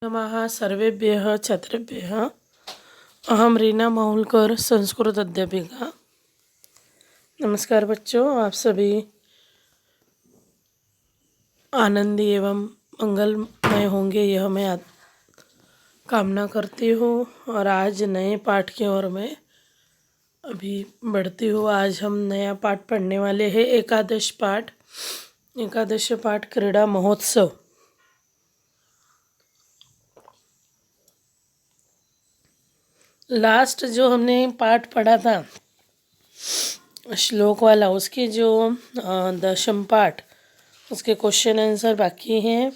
नमः सर्वेभ्यः छात्रेभ्यः। अहम रीना माहुलकर, संस्कृत अध्यापिका। नमस्कार बच्चों, आप सभी आनंदी एवं मंगलमय होंगे, यह मैं कामना करती हूँ। और आज नए पाठ की ओर मैं अभी बढ़ती हूँ। आज हम नया पाठ पढ़ने वाले हैं, एकादश पाठ। एकादश पाठ क्रीड़ा महोत्सव। लास्ट जो हमने पाठ पढ़ा था श्लोक वाला, उसके जो दशम पाठ, उसके क्वेश्चन आंसर बाकी हैं।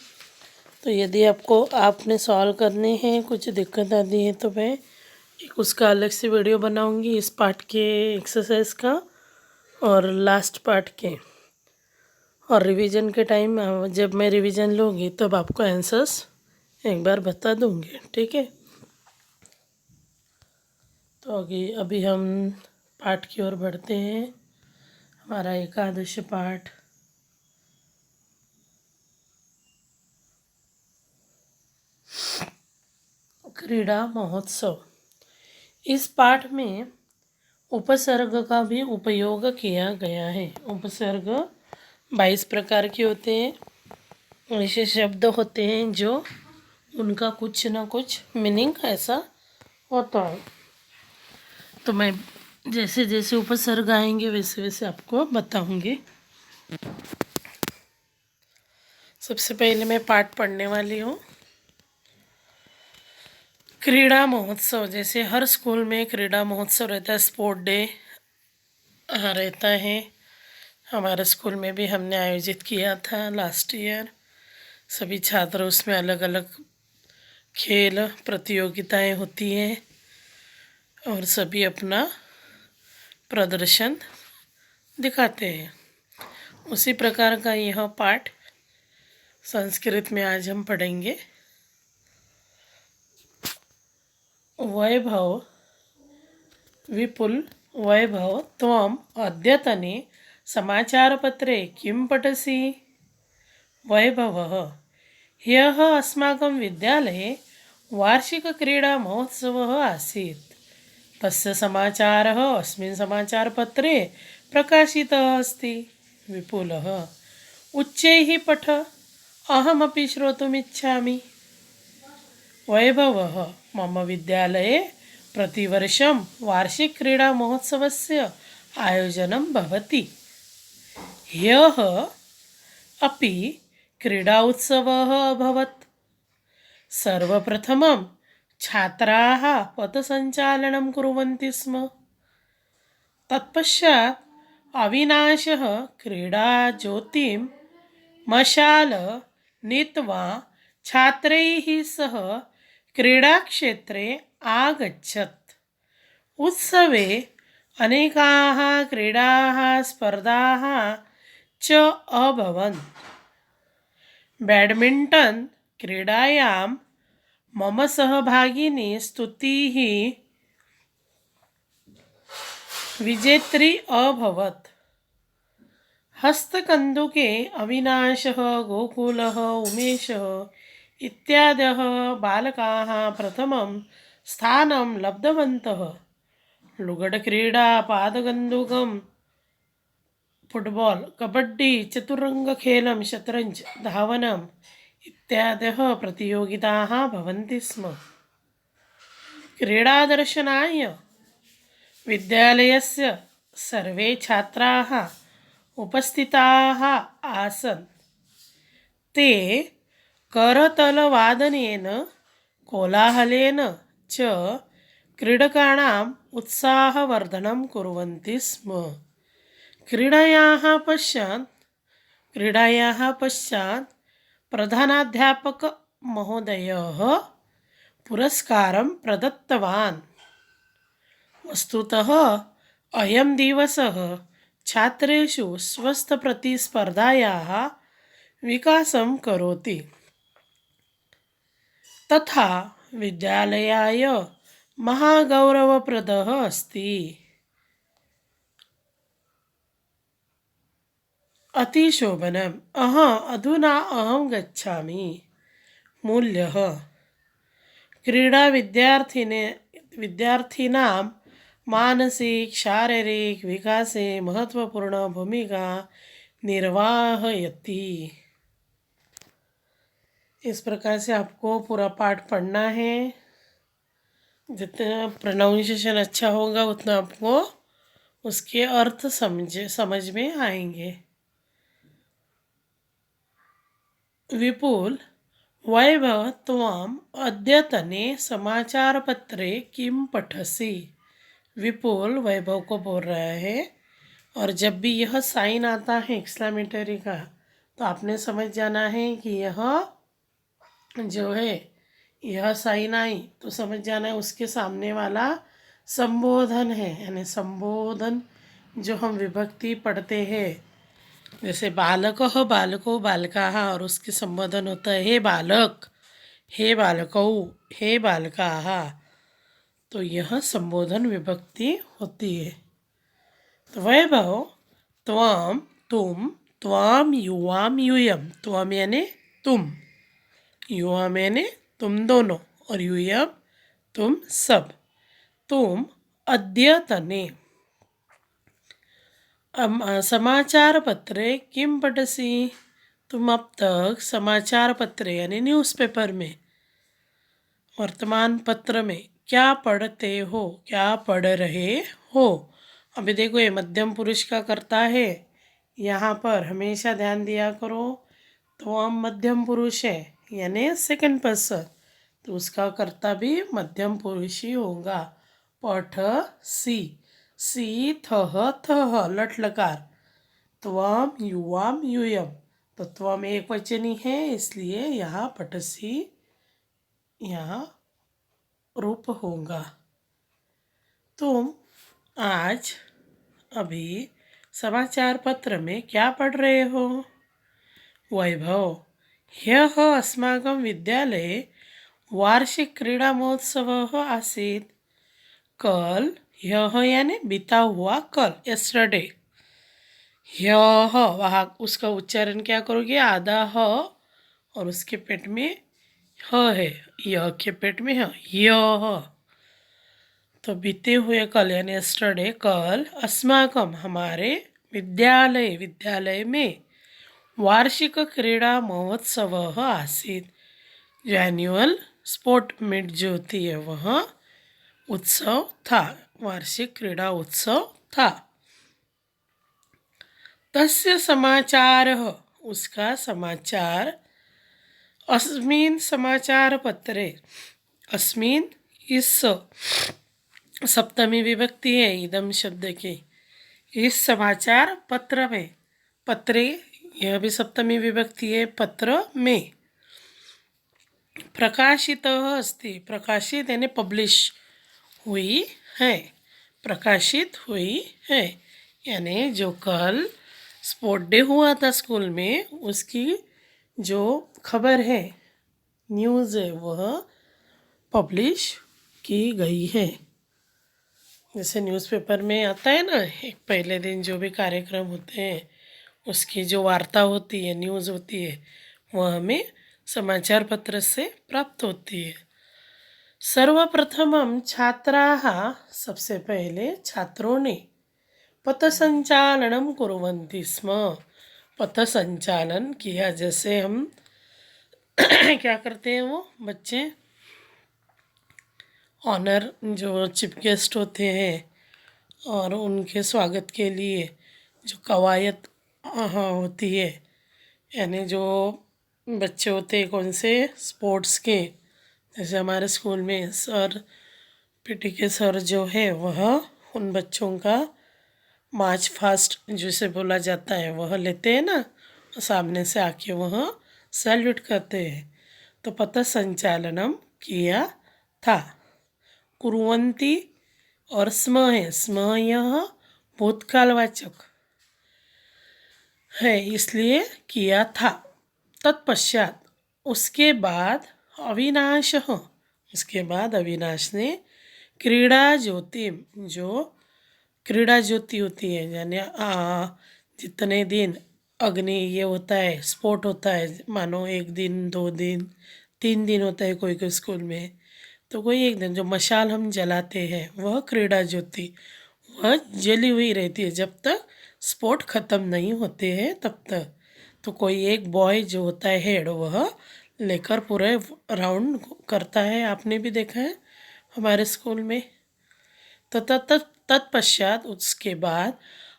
तो यदि आपने सॉल्व करने हैं, कुछ दिक्कत आती है, तो मैं एक उसका अलग से वीडियो बनाऊंगी, इस पाठ के एक्सरसाइज का और लास्ट पार्ट के। और रिवीजन के टाइम जब मैं रिवीजन लूँगी तब आपको आंसर्स एक बार बता दूंगी, ठीक है। तो अभी हम पाठ की ओर बढ़ते हैं। हमारा एकादश पाठ क्रीड़ा महोत्सव। इस पाठ में उपसर्ग का भी उपयोग किया गया है। उपसर्ग 22 प्रकार के होते हैं। ऐसे शब्द होते हैं जो उनका कुछ ना कुछ मीनिंग ऐसा होता है। तो मैं जैसे जैसे उपसर्ग आएंगे वैसे वैसे आपको बताऊंगी। सबसे पहले मैं पाठ पढ़ने वाली हूँ। क्रीड़ा महोत्सव, जैसे हर स्कूल में क्रीड़ा महोत्सव रहता है, स्पोर्ट डे रहता है। हमारे स्कूल में भी हमने आयोजित किया था लास्ट ईयर। सभी छात्र उसमें अलग अलग खेल प्रतियोगिताएं होती हैं और सभी अपना प्रदर्शन दिखाते हैं। उसी प्रकार का यह पाठ संस्कृत में आज हम पढ़ेंगे। वैभव विपुल वैभव, त्वम् अद्यतने समाचारपत्रे किं पठसि? वैभवः, ह्यः अस्माकं विद्यालये वार्षिकक्रीडामहोत्सवः आसीत्। तस्य समाचारः अस्मिन् समाचारपत्रे प्रकाशितः अस्ति। विपुलः, उच्चैः पठ, अहमपि श्रोतुमिच्छामि। वैभवः, मम विद्यालये प्रतिवर्षं वार्षिकक्रीडामहोत्सवस्य आयोजनं भवति। ह्यः अपि क्रीडा उत्सवः अभवत्। सर्वप्रथमं छात्राः पथसञ्चालनं कुर्वन्ति स्म। तत्पश्चात् अविनाशः क्रीडाज्योतिं मशाल नीत्वा छात्रैः सह क्रीडाक्षेत्रे आगच्छत्। उत्सवे अनेकाः क्रीडाः स्पर्धाः च अभवन्। बैडमिण्टन् क्रीडायां मम सहभागिनी स्तुतिः विजेत्री अभवत्। हस्तकन्दुके अविनाशः, गोकुलः, उमेशः इत्यादयः बालकाः प्रथमं स्थानं लब्धवन्तः। लुगडक्रीडा, पादकन्दुकं, फुट्बाल्, कबड्डी, चतुरङ्गखेलं, शतरञ्ज, धावनम् इत्यादयः प्रतियोगिताः भवन्ति स्म। क्रीडादर्शनाय विद्यालयस्य सर्वे छात्राः उपस्थिताः आसन्। ते करतलवादनेन, कोलाहलेन च क्रीडकाणाम् उत्साहवर्धनं कुर्वन्ति स्म। क्रीडायाः पश्चात् प्रधानाध्यापकमहोदयः पुरस्कारं प्रदत्तवान्। वस्तुतः अयं दिवसः छात्रेषु स्वस्थप्रतिस्पर्धायाः विकासं करोति, तथा विद्यालयाय महागौरवप्रदः अस्ति। अतिशोभनम्। अधुना अहं गच्छामि। मूल्यः, क्रीडा विद्यार्थीनां मानसिक शारीरिक विकासे महत्वपूर्ण भूमिका निर्वाहयति। इस प्रकार से आपको पूरा पाठ पढ़ना है। जितना प्रोनाउंसिएशन अच्छा होगा उतना आपको उसके अर्थ समझ में आएंगे। विपुल, वैभव, त्वम् अद्यतने समाचारपत्रे किं पठसि? विपुल वैभव को बोल रहा है, और जब भी यह साइन आता है एक्सक्लेमेटरी का तो आपने समझ जाना है कि यह जो है यह साइन आई तो समझ जाना है उसके सामने वाला संबोधन है। यानी संबोधन जो हम विभक्ति पढ़ते हैं, जैसे बालक हो, बालको, बालका, और उसके संबोधन होता है हे बालक, हे बालकौ, हे बालका। तो यह संबोधन विभक्ति होती है। तो वैभव, त्वम, तुम, त्वाम, युवाम, यूयम। त्वम यानी तुम, युवाम यानी तुम दोनों, और यूयम तुम सब। तुम अद्यतने समाचार पत्रे किम पठसि? तुम अब तक समाचार पत्र यानी न्यूज़पेपर में, वर्तमान पत्र में क्या पढ़ते हो, क्या पढ़ रहे हो? अभी देखो ये मध्यम पुरुष का कर्ता है, यहाँ पर हमेशा ध्यान दिया करो। तो हम मध्यम पुरुष है यानी सेकंड पर्सन, तो उसका कर्ता भी मध्यम पुरुष ही होगा। पठ सी, सी थह थह लट लकार, त्वम युवाम यूयम। तो त्वम एक वचनी है इसलिए यहाँ पठसी यहाँ रूप होगा। तुम आज अभी समाचार पत्र में क्या पढ़ रहे हो? वैभव, ह्यः अस्माकं विद्यालये वार्षिकक्रीडामहोत्सवः आसीत्। कल, ह्यः यानी बीता हुआ कल, यस्टरडे। ह्यः वहाँ उसका उच्चारण क्या करोगे? आधा ह और उसके पेट में ह है, यह के पेट में ह, यह। तो बीते हुए कल यानी यस्टरडे, कल, अस्माकं हमारे, विद्यालय में वार्षिक क्रीड़ा महोत्सव आसीत्। जो एनुअल स्पोर्ट मीट जो होती है वह उत्सव था, वार्षिक क्रीड़ा उत्सव था। तस्य समाचारः उसका समाचार, अस्मिन् समाचार पत्रे, अस्मिन् इस सप्तमी विभक्ति है इदम शब्द की, इस समाचार पत्र में, पत्रे यह भी सप्तमी विभक्ति है, पत्र में। प्रकाशितः अस्ति, प्रकाशित यानी पब्लिश हुई है, प्रकाशित हुई है। यानी जो कल स्पोर्ट डे हुआ था स्कूल में उसकी जो खबर है, न्यूज़ है, वह पब्लिश की गई है। जैसे न्यूज़पेपर में आता है ना, एक पहले दिन जो भी कार्यक्रम होते हैं उसकी जो वार्ता होती है, न्यूज़ होती है, वह हमें समाचार पत्र से प्राप्त होती है। सर्वप्रथमं छात्राः, सबसे पहले छात्रों ने पथसंचालनं कुर्वन्ति स्म, पथसंचालन किया। जैसे हम क्या करते हैं वो बच्चे, ऑनर जो चीफ गेस्ट होते हैं और उनके स्वागत के लिए जो कवायद होती है, यानी जो बच्चे होते हैं कौन से स्पोर्ट्स के, जैसे हमारे स्कूल में सर, पीटी के सर जो है वह उन बच्चों का मार्च फास्ट जिसे बोला जाता है वह लेते हैं ना, सामने से आके वह सैल्यूट करते हैं। तो पथ संचालनम किया था। कुर्वन्ति और स्म है, स्म यह भूतकालवाचक है इसलिए किया था। तत्पश्चात उसके बाद, अविनाश, उसके बाद अविनाश ने क्रीड़ा ज्योति, जो क्रीड़ा ज्योति होती है यानी जितने दिन अग्नि ये होता है, स्पोर्ट होता है, मानो 1 दिन 2 दिन 3 दिन होता है कोई कोई स्कूल में, तो कोई एक दिन जो मशाल हम जलाते हैं वह क्रीड़ा ज्योति वह जली हुई रहती है जब तक स्पोर्ट ख़त्म नहीं होते हैं तब तक। तो कोई एक बॉय जो होता है हेड वह लेकर पूरे राउंड करता है, आपने भी देखा है हमारे स्कूल में। तो तत्पश्चात उसके बाद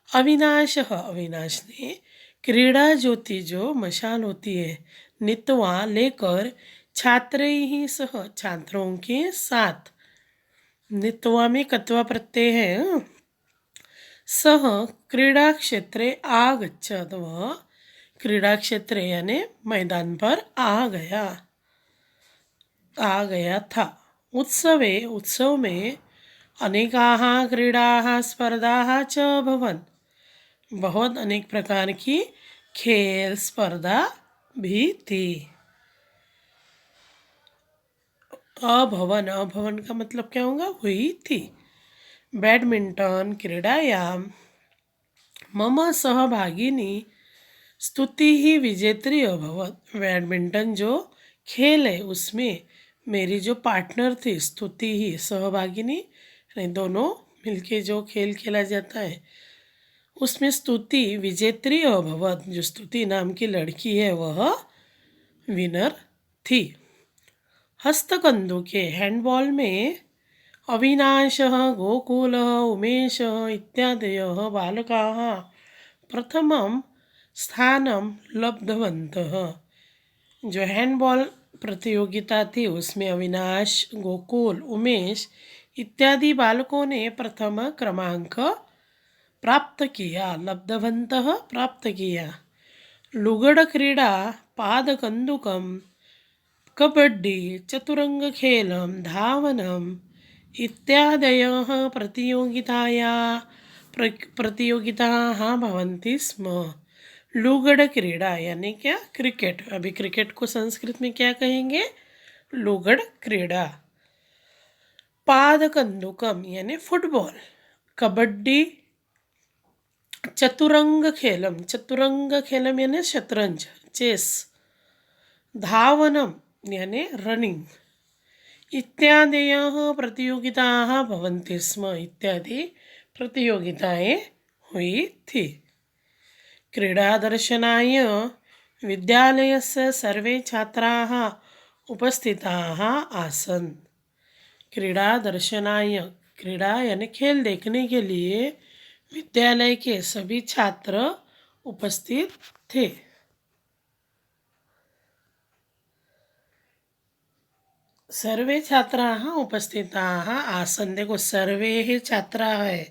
अविनाश ने क्रीड़ा ज्योति जो मशाल होती है नित्वा लेकर छात्र ही सह छात्रों के साथ, नित्वा में कत्वा प्रत्यय है, सह क्रीडा क्षेत्रे आगच्छत वह क्रीडा क्षेत्र यानी मैदान पर आ गया था। उत्सव में अनेकाः क्रीडाः स्पर्धाः च अभवन्, बहुत अनेक प्रकार की खेल स्पर्धा भी थी। अभवन का मतलब क्या होगा, हुई थी। बैडमिंटन क्रीडायां मम सहभागिनी स्तुति ही विजेत्री अभवत, बैडमिंटन जो खेल है उसमें मेरी जो पार्टनर थी स्तुति ही, सहभागिनी दोनों मिलके जो खेल खेला जाता है उसमें स्तुति विजेत्री अभवत, जो स्तुति नाम की लड़की है वह विनर थी। हस्तकंदुके हैंडबॉल में अविनाशः गोकुलः उमेशः इत्यादयः बालकाः प्रथमं स्थानं लब्धवन्तः। जो हैंडबॉल प्रतियोगिता थी उसमें अविनाश, गोकुल, उमेश इत्यादि बालकों ने प्रथम क्रमांक प्राप्त किया, लब्धवन्तः प्राप्त किया। लुगड़ क्रीडा, पादकन्दुकं, कबड्डी, चतुरंगखेलं, धावनम् इत्यादयः प्रतियोगिताः भवन्ति स्म। लुगड़ क्रीडा यानी क्या, क्रिकेट। अभी क्रिकेट को संस्कृत में क्या कहेंगे, लुगड़ क्रीडा। पादकन्दुकम यानी फुटबॉल। कबड्डी, चतुरंग खेलम यानी शतरंज, चेस। धावनम यानी रनिंग। इत्यादयः प्रतियोगिताः भवन्ति स्म, इत्यादि प्रतियोगिताएं हुई थी। क्रीडादर्शनाय विद्यालयस्य सर्वे छात्राः उपस्थिताः आसन्। क्रीडादर्शनाय, क्रीड़ा यानी खेल देखने के लिए विद्यालय के सभी छात्र उपस्थित थे। सर्वे छात्राः उपस्थिताः आसन्, देखो सर्वे ही छात्रा है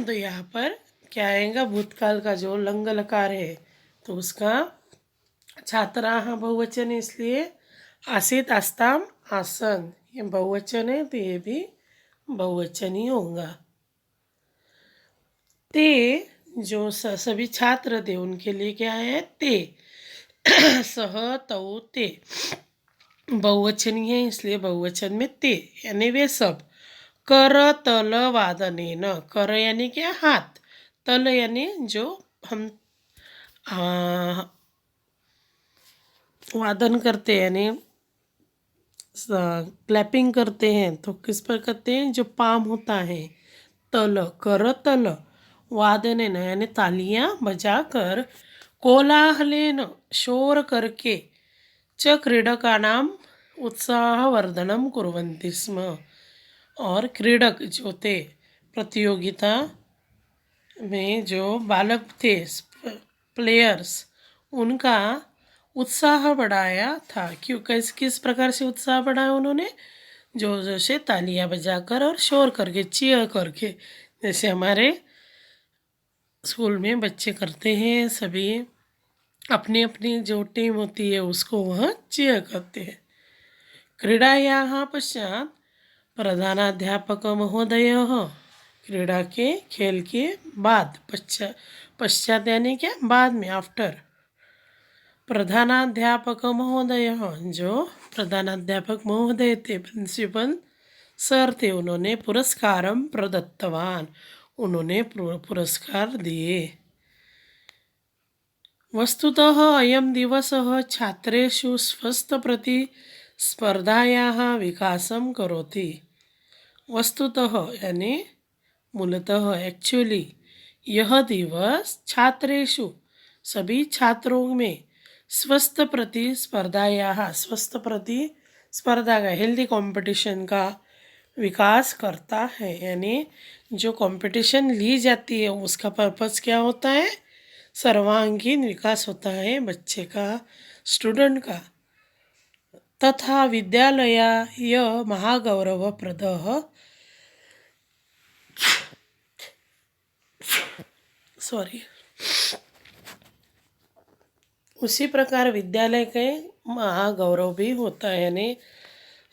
तो यहाँ पर क्या आएगा, भूतकाल का जो लंग लकार है तो उसका छात्राः बहुवचन, इसलिए आसित आस्ताम आसन, ये बहुवचन है तो ये भी बहुवचन ही होगा। ते जो सभी छात्र थे उनके लिए क्या है, ते। सह तौ ते बहुवचन है इसलिए बहुवचन में ते यानी वे सब। कर तल वादने न, कर यानी क्या, हाथ। तल यानी जो हम वादन करते हैं यानी क्लैपिंग करते हैं तो किस पर करते हैं, जो पाम होता है, तल। कर तल वादने न यानी तालियां बजाकर, कोलाहलेन शोर करके, च क्रीडकानाम उत्साहवर्धनम कुर्वन्ति स्म, और क्रीडक जो थे प्रतियोगिता में जो बालक थे प्लेयर्स, उनका उत्साह बढ़ाया था। क्यों, किस प्रकार से उत्साह बढ़ाया उन्होंने, जोर जोर से तालियां बजाकर और शोर करके, चीयर करके, जैसे हमारे स्कूल में बच्चे करते हैं, सभी अपनी अपनी जो टीम होती है उसको वह चीयर करते हैं। क्रीडायाः पश्चात प्रधानाध्यापक महोदयः, क्रीड़ा के खेल के बाद, पश्चात यानी क्या, बाद में, आफ्टर। प्रधानाध्यापक महोदय, जो प्रधानाध्यापक महोदय थे, प्रिंसिपल सर थे, उन्होंने पुरस्कारम प्रदत्तवान, उन्होंने पुरस्कार दिए। वस्तुतः अयं दिवसः छात्रेषु स्वस्थ प्रति स्पर्धायाः विकासं करोति। वस्तुतः यानी मूलतः एक्चुअली यह दिवस छात्रेषु सभी छात्रों में स्वस्थ प्रतिस्पर्धायाः स्वस्थ प्रतिस्पर्धा का हेल्दी कंपटीशन का विकास करता है। यानी जो कंपटीशन ली जाती है उसका पर्पस क्या होता है? सर्वांगीण विकास होता है बच्चे का, स्टूडेंट का। तथा विद्यालयाय महागौरवप्रदः सॉरी उसी प्रकार विद्यालय के महागौरव भी होता है। यानी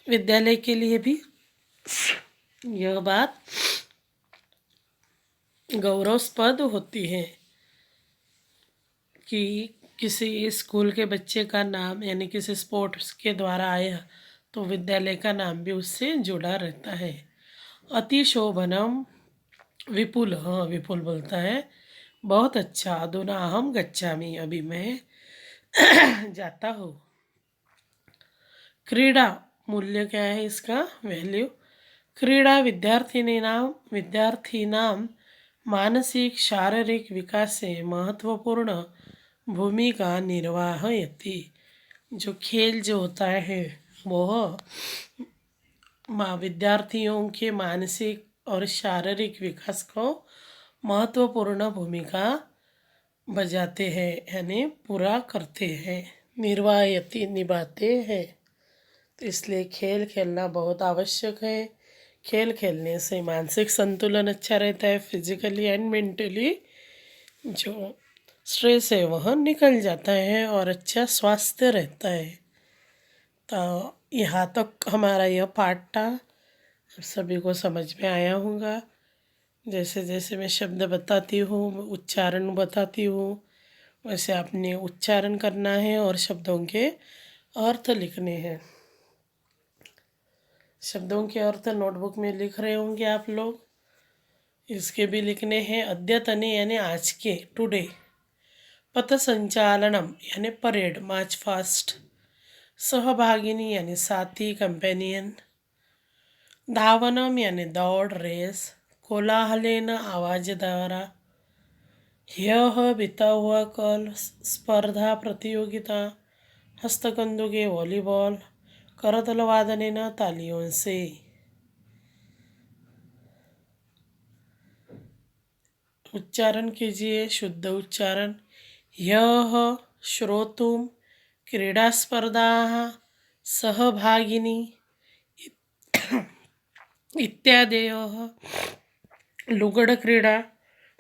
विद्यालय के लिए भी यह बात गौरवस्पद होती है कि किसी स्कूल के बच्चे का नाम यानी किसी स्पोर्ट्स के द्वारा आया तो विद्यालय का नाम भी उससे जुड़ा रहता है। अतिशोभनम विपुल, हाँ विपुल बोलता है बहुत अच्छा। अधुना अहम गच्छामि, अभी मैं जाता हूँ। क्रीड़ा मूल्य क्या है इसका? वैल्यू। क्रीड़ा विद्यार्थीनां मानसिक शारीरिक विकासे महत्वपूर्ण भूमिका निर्वाहयति। जो खेल जो होता है वह विद्यार्थियों के मानसिक और शारीरिक विकास को महत्वपूर्ण भूमिका बजाते हैं यानी पूरा करते हैं। निर्वाहयति निभाते हैं। तो इसलिए खेल खेलना बहुत आवश्यक है। खेल खेलने से मानसिक संतुलन अच्छा रहता है, फिजिकली एंड मेंटली जो स्ट्रेस है वह निकल जाता है और अच्छा स्वास्थ्य रहता है। तो यहाँ तक हमारा यह पाठ था, सभी को समझ में आया होगा। जैसे जैसे मैं शब्द बताती हूँ, उच्चारण बताती हूँ, वैसे आपने उच्चारण करना है और शब्दों के अर्थ लिखने हैं। शब्दों के अर्थ नोटबुक में लिख रहे होंगे आप लोग, इसके भी लिखने हैं। अद्यतने यानी आज के, टुडे। पथ संचालनम यानी परेड, मार्च फास्ट। सहभागिनी यानी साथी, कंपेनियन। धावनम यानी दौड़, रेस। कोलाहलेन आवाज द्वारा। ह्यः बीता हुआ कल, स्पर्धा प्रतियोगिता। हस्तकंदुके वॉलीबॉल। करतल वादनेन तालियों से। उच्चारण कीजिए, शुद्ध उच्चारण। यह श्रोतुम क्रीडास्पर्धाः सहभागिनी इत्यादयः। लुगडक्रीडा,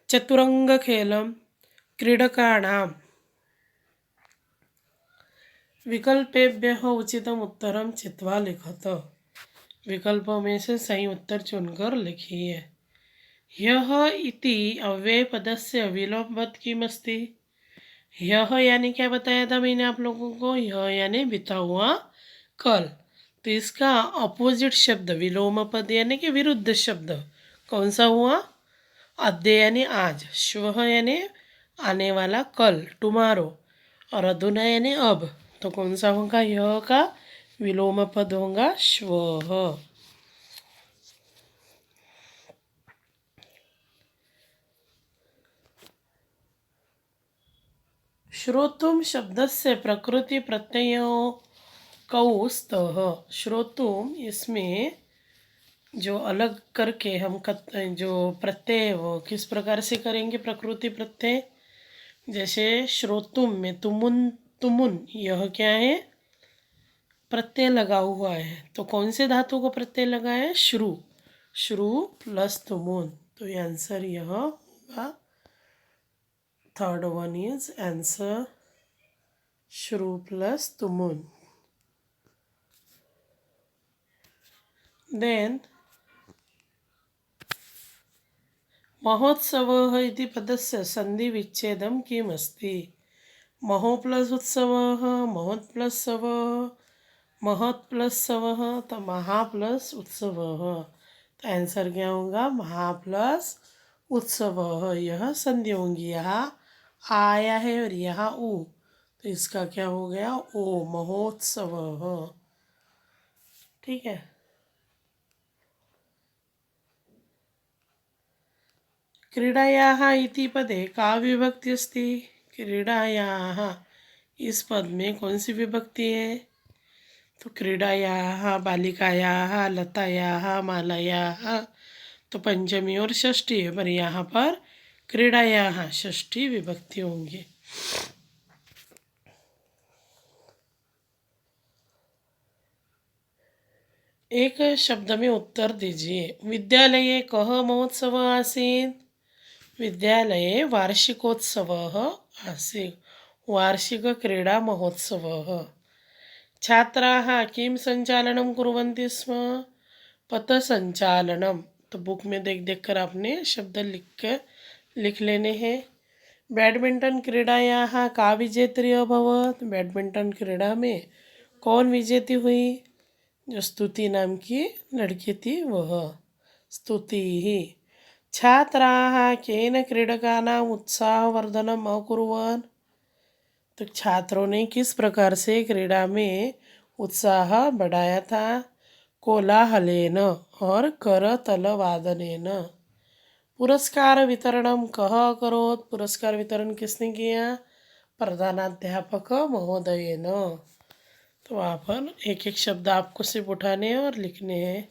चतुरंगखेलं, क्रीडकाणां। विकल्पेभ्यः उचितम उत्तरम चित्वा लिखत। विकल्पों में से सही उत्तर चुनकर लिखिए। यह इति अव्ययपदस्य विलोमवत् किमस्ति। यह यानी क्या बताया था मैंने आप लोगों को? यह यानी बीता हुआ कल। तो इसका अपोजिट शब्द विलोम पद यानी कि विरुद्ध शब्द कौन सा हुआ? अद्य यानी आज, श्वः यानी आने वाला कल, टुमारो, और अधुना यानी अब। तो कौन सा होगा? यह का विलोम पद होगा श्वः। श्रोतुम शब्दस्य प्रकृति प्रत्ययों कौ स्तः। श्रोतुम इसमें जो अलग करके हम जो प्रत्यय वो किस प्रकार से करेंगे? प्रकृति प्रत्यय। जैसे श्रोतुम में तुमुन, तुमुन यह क्या है? प्रत्यय लगा हुआ है। तो कौन से धातु को प्रत्यय लगा है? श्रु। श्रु प्लस तुमुन। तो ये आंसर यह होगा। थर्ड वन इज आंसर श्रु प्लस तुमुन। देन महोत्सवः इति पदस्य सन्धिविच्छेदं किम् अस्ति? महो प्लस उत्सवः, महोत् प्लस सवः, महत् प्लस सवः, तो महा प्लस उत्सवः। तो आंसर क्या होगा? महा प्लस उत्सवः। यह संधि होंगी। यहाँ आया है और यहाँ ऊ, तो इसका क्या हो गया? ओ, महोत्सवः। ठीक है। क्रीडायाः इति पदे का विभक्ति अस्ति? क्रीडायाः इस पद में कौन सी विभक्ति है? तो क्रीडायाः, बालिकायाः, लतायाः, मालायाः, तो पंचमी और षष्ठी है, पर यहाँ पर क्रीडायाः षष्ठी विभक्ति होंगी। एक शब्द में उत्तर दीजिए। विद्यालये कः महोत्सव आसीत्? विद्यालये वार्षिकोत्सवः आसीत्। वार्षिकक्रीडामहोत्सवः। छात्राः किं सञ्चालनं कुर्वन्ति स्म? पथसञ्चालनं। तो बुक में देख देख कर आपने शब्द लिख लेने हैं। बैडमिंटन क्रीडायाः का विजेत्री अभवत्? बैडमिंटन क्रीडा में कौन विजेती हुई? जो स्तुति नाम की लड़की थी वह स्तुति ही। छात्राः केन क्रीडकानाम् उत्साहवर्धनम् अकुर्वन्? तो छात्रों ने किस प्रकार से क्रीड़ा में उत्साह बढ़ाया था? कोलाहलेन और करतलवादनेन। पुरस्कार वितरणं कः अकरोत्? पुरस्कार वितरण किसने किया? प्रधानाध्यापक महोदयेन। तो वहाँ पर एक एक शब्द आपको सिर्फ उठाने हैं और लिखने हैं।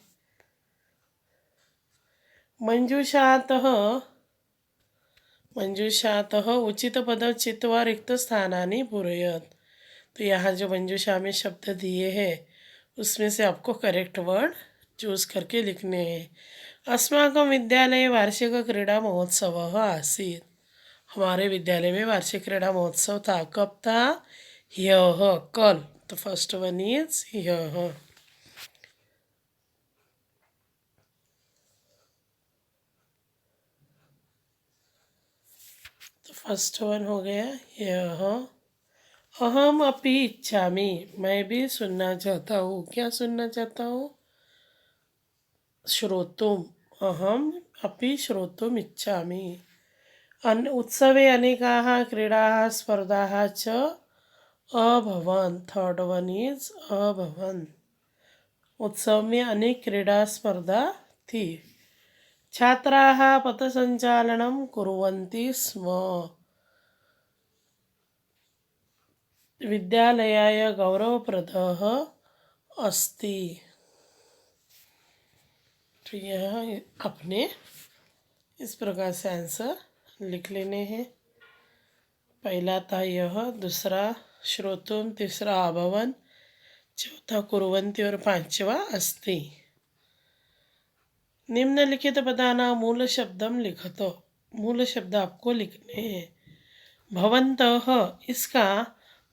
मंजूषातः उचितपदं चित्वा रिक्तस्थानानि पूरयत्। तो यहाँ जो मंजूषा में शब्द दिए हैं उसमें से आपको करेक्ट वर्ड चूज करके लिखने हैं। अस्माकं विद्यालये वार्षिकक्रीडा महोत्सवः आसीत्। हमारे विद्यालय में वार्षिक क्रीड़ा महोत्सव था। कब था? ह्यः, कल। तो फर्स्ट वन इज ह्यः। तो फर्स्ट वन हो गया ह्यः। अहम अपि इच्छामि, मैं भी सुनना चाहता हूँ। क्या सुनना चाहता हूँ? श्रोतुम। अहम अपि श्रोतुम इच्छामि। उत्सवे अनेकाः क्रीडाः स्पर्धाः च अभवन्। थर्ड वन इज अभवन्। उत्सव में अनेक क्रीडा स्पर्धा थी। छात्राः पथसञ्चालनं कुर्वन्ति स्म। विद्यालयाय गौरवप्रदः अस्ति। तो यह अपने इस प्रकार से आंसर लिख लेने हैं। पहला था यह, दूसरा श्रोतुम, तीसरा अभवन्, चौथा कुर्वन्ति और पांचवा अस्ति। निम्नलिखित पदानां मूल शब्दम लिखतो। मूल शब्द आपको लिखने हैं। भवन्तः, इसका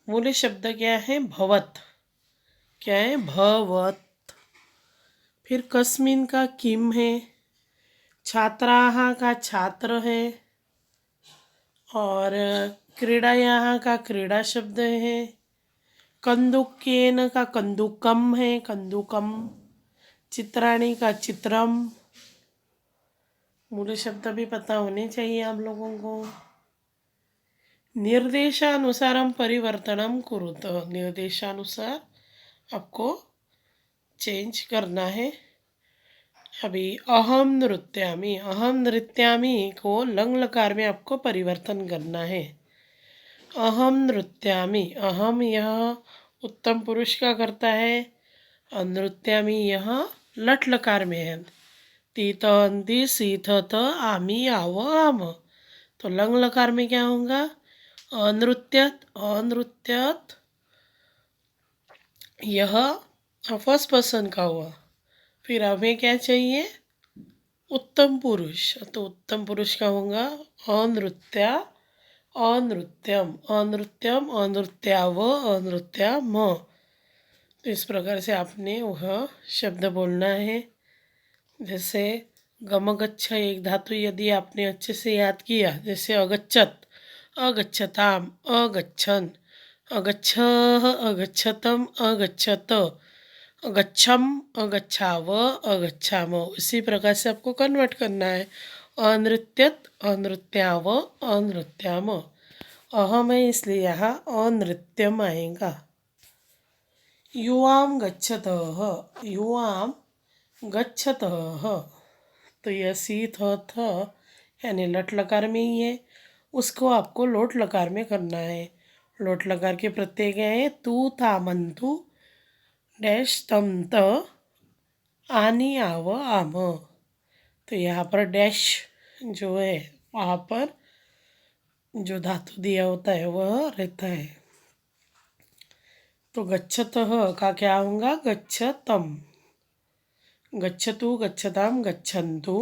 मूल शब्द क्या है? भवत। क्या है? भवत। फिर कस्मिन का किम है। छात्राः का छात्र है। और क्रीडायाः का क्रीड़ा शब्द है। कंदुकेन का कंदुकम है, कंदुकम। चित्राणी का चित्रम। मूल शब्द भी पता होने चाहिए आप लोगों को। निर्देशानुसारम परिवर्तनम कुरुत। निर्देशानुसार आपको चेंज करना है। अभी अहम नृत्यामि, अहम नृत्यामि को लंग लकार में आपको परिवर्तन करना है। अहम नृत्यामि, अहम यह उत्तम पुरुष का करता है। नृत्यामि यह लट लकार में है। तीत अंति सीथ त आमी आव आम। तो लंग लकार में क्या होगा? अनृत्यत, अनृत्यत। यह फर्स्ट पर्सन का हुआ। फिर हमें क्या चाहिए? उत्तम पुरुष। तो उत्तम पुरुष का होगा अनृत्या, अनृत्यम, अनृत्यम, अनृत्याव, अनृत्याम। तो इस प्रकार से आपने वह शब्द बोलना है। जैसे गमगच्छ एक धातु यदि आपने अच्छे से याद किया, जैसे अगच्छत, अगच्छताम, अगच्छन, अगच्छः, अगच्छतम, अगच्छत, अगच्छम, अगच्छाव, अगच्छाम। इसी प्रकार से आपको कन्वर्ट करना है। अनृत्यत, अनृत्याव, अनृत्याम। अहम है इसलिए यहाँ अनृत्यम आएगा। युवाम गच्छतः, युवाम गच्छतः। तो यह सी थ थ यानी लट लकार में ही है, उसको आपको लोट लकार में करना है। लोट लकार के प्रत्यय क्या है? तू था मंतु डैश तम त आनी आव आम। तो यहाँ पर डैश जो है वहाँ पर जो धातु दिया होता है वह रहता है। तो गच्छतः का क्या होगा? गच्छतम, गच्छतु गच्छताम गच्छन्तु,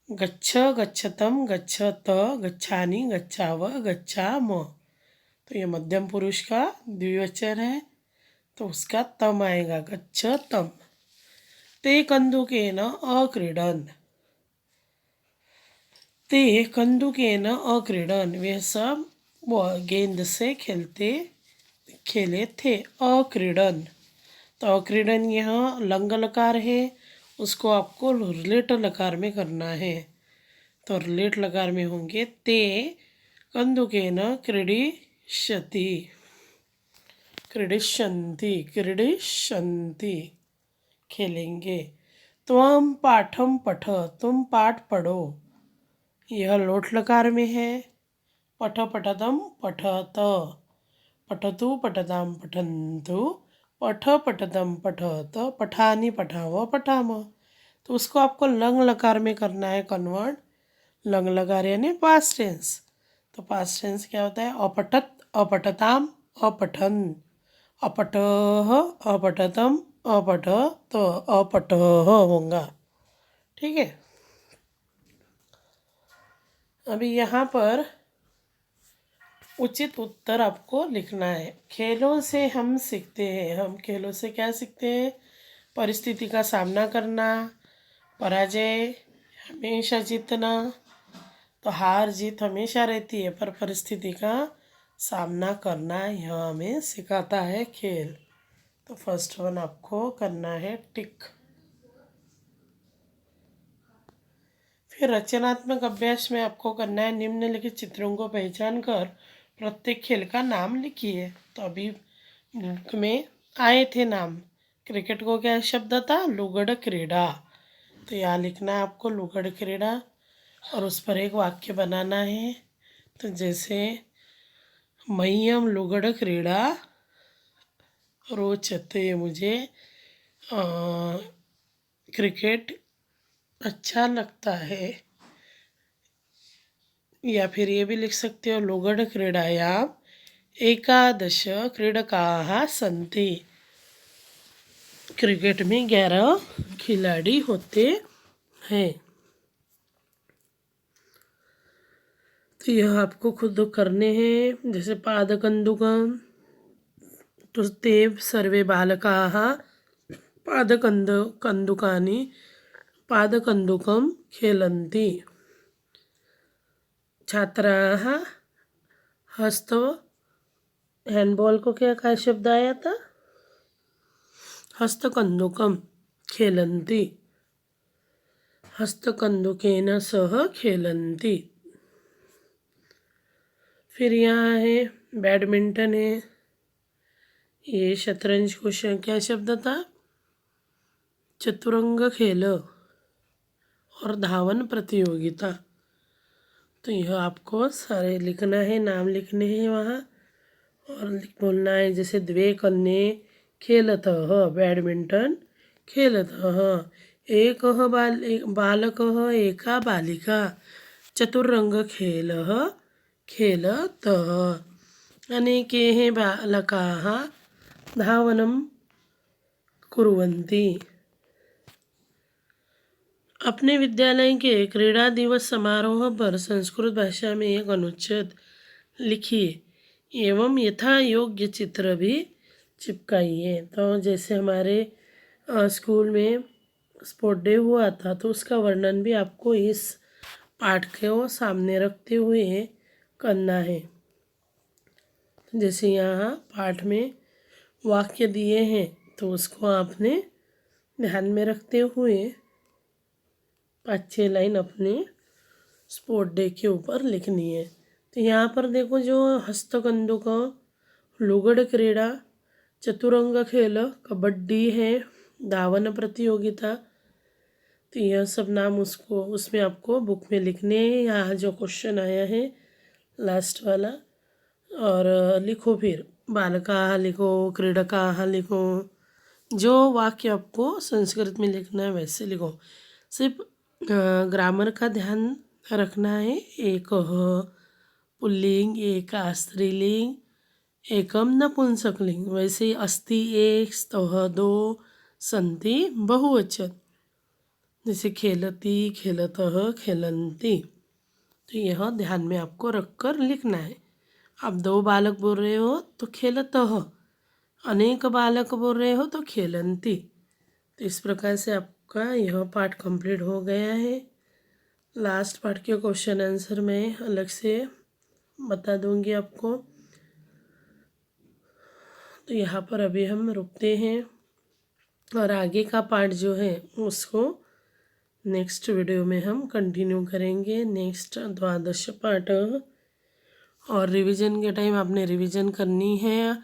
गच्छ गच्छतम गच्छत गच्छानि गच्छाव गच्छाम। तो ये मध्यम पुरुष का द्विवचन है, तो उसका तम आएगा, गच्छतम। ते कंदुकेन अक्रीडन, ते कंदुकेन अक्रीडन, वे सब गेंद से खेले थे। अक्रीडन, तो अक्रीडन यहाँ लंग लकार है, उसको आपको रिलेट लकार में करना है। तो रिलेट लकार में होंगे ते कंदुकेन क्रीडिष्यति, क्रीडिष्यन्ति, क्रीडिष्यन्ति खेलेंगे। त्वम पाठम पठ, तुम पाठ पढ़ो, यह लोट लकार में है। पठ पठतम पठत, पठतु पठताम पठन्तु, पठ पठतम पठत, पठानि पठाव पठाम। तो उसको आपको लंग लकार में करना है कन्वर्ट। लंग लकार यानी पास्ट टेंस। तो पास्ट टेंस क्या होता है? अपठत अपठताम अपठन, अपठः अपठतम अपठ, तो अपठः होगा। ठीक है। अभी यहाँ पर उचित उत्तर आपको लिखना है। खेलों से हम सीखते हैं, हम खेलों से क्या सीखते हैं? परिस्थिति का सामना करना, पराजय हमेशा जीतना। तो हार जीत हमेशा रहती है, पर परिस्थिति का सामना करना यह हमें सिखाता है खेल। तो फर्स्ट वन आपको करना है टिक। फिर रचनात्मक अभ्यास में आपको करना है निम्नलिखित चित्रों को पहचान कर प्रत्येक खेल का नाम लिखिए। तो अभी बुक में आए थे नाम। क्रिकेट को क्या शब्द था? लुगड़ क्रीड़ा। तो यहाँ लिखना है आपको लुगड़ क्रीड़ा और उस पर एक वाक्य बनाना है। तो जैसे मह्यम लुगड़ क्रीड़ा रोचते, मुझे क्रिकेट अच्छा लगता है। या फिर ये भी लिख सकते हो लुगड़ क्रीडायाम एकादश क्रीडकाः सन्ति, क्रिकेट में 11 खिलाड़ी होते हैं। तो यह आपको खुद करने हैं। जैसे पादकन्दुकं, तो ते सर्वे बालकाः पादकन्दुकानि पादकन्दुकं खेलन्ति। छात्राः हस्त, हैंडबॉल को क्या शब्द आया था? हस्तकन्दुकं खेलन्ति, हस्तकन्दुकेन सह खेलन्ति। फिर यहाँ है बैडमिंटन है। ये शतरंज को क्या शब्द था? चतुरंग खेल और धावन प्रतियोगिता। तो यह आपको सारे लिखना है, नाम लिखने हैं वहाँ और बोलना है। जैसे द्वे कन्ये खेलतः बैडमिंटन खेलतः, एकः बालकः एका बालिका चतुरंग खेलः खेलतः, अनेके बालकाः धावनं कुर्वन्ति। अपने विद्यालय के क्रीड़ा दिवस समारोह पर संस्कृत भाषा में एक अनुच्छेद लिखिए एवं यथा योग्य चित्र भी चिपकाइए। तो जैसे हमारे स्कूल में स्पोर्ट डे हुआ था, तो उसका वर्णन भी आपको इस पाठ को सामने रखते हुए करना है। जैसे यहाँ पाठ में वाक्य दिए हैं, तो उसको आपने ध्यान में रखते हुए 5-6 लाइन अपने स्पोर्ट डे के ऊपर लिखनी है। तो यहाँ पर देखो, जो हस्तकंदुक, लुगड़ क्रीड़ा, चतुरंग खेल, कबड्डी है, धावन प्रतियोगिता। तो यह सब नाम उसमें आपको बुक में लिखने हैं। यहाँ जो क्वेश्चन आया है लास्ट वाला, और लिखो फिर बालकाः लिखो, क्रीडकाः लिखो। जो वाक्य आपको संस्कृत में लिखना है वैसे लिखो। सिर्फ ग्रामर का ध्यान रखना है। एक पुल्लिंग, एक स्त्रीलिंग, एकम नपुंसकलिंग। वैसे ही अस्ति एक, स्तः दो, सन्ति बहुवचन। जैसे खेलती, खेलतः, खेलन्ति। तो यह ध्यान में आपको रख कर लिखना है। आप 2 बालक बोल रहे हो तो खेलतः, अनेक बालक बोल रहे हो तो खेलन्ति। तो इस प्रकार से आपका यह पार्ट कंप्लीट हो गया है। लास्ट पार्ट के क्वेश्चन आंसर मैं अलग से बता दूंगी आपको। तो यहाँ पर अभी हम रुकते हैं और आगे का पार्ट जो है उसको नेक्स्ट वीडियो में हम कंटिन्यू करेंगे। नेक्स्ट द्वादश पाठ। और रिवीजन के टाइम आपने रिवीजन करनी है।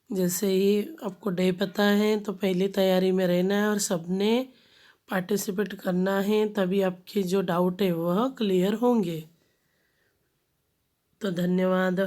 जैसे ही आपको डे पता है तो पहली तैयारी में रहना है और सबने पार्टिसिपेट करना है, तभी आपके जो डाउट है वह क्लियर होंगे। तो धन्यवाद।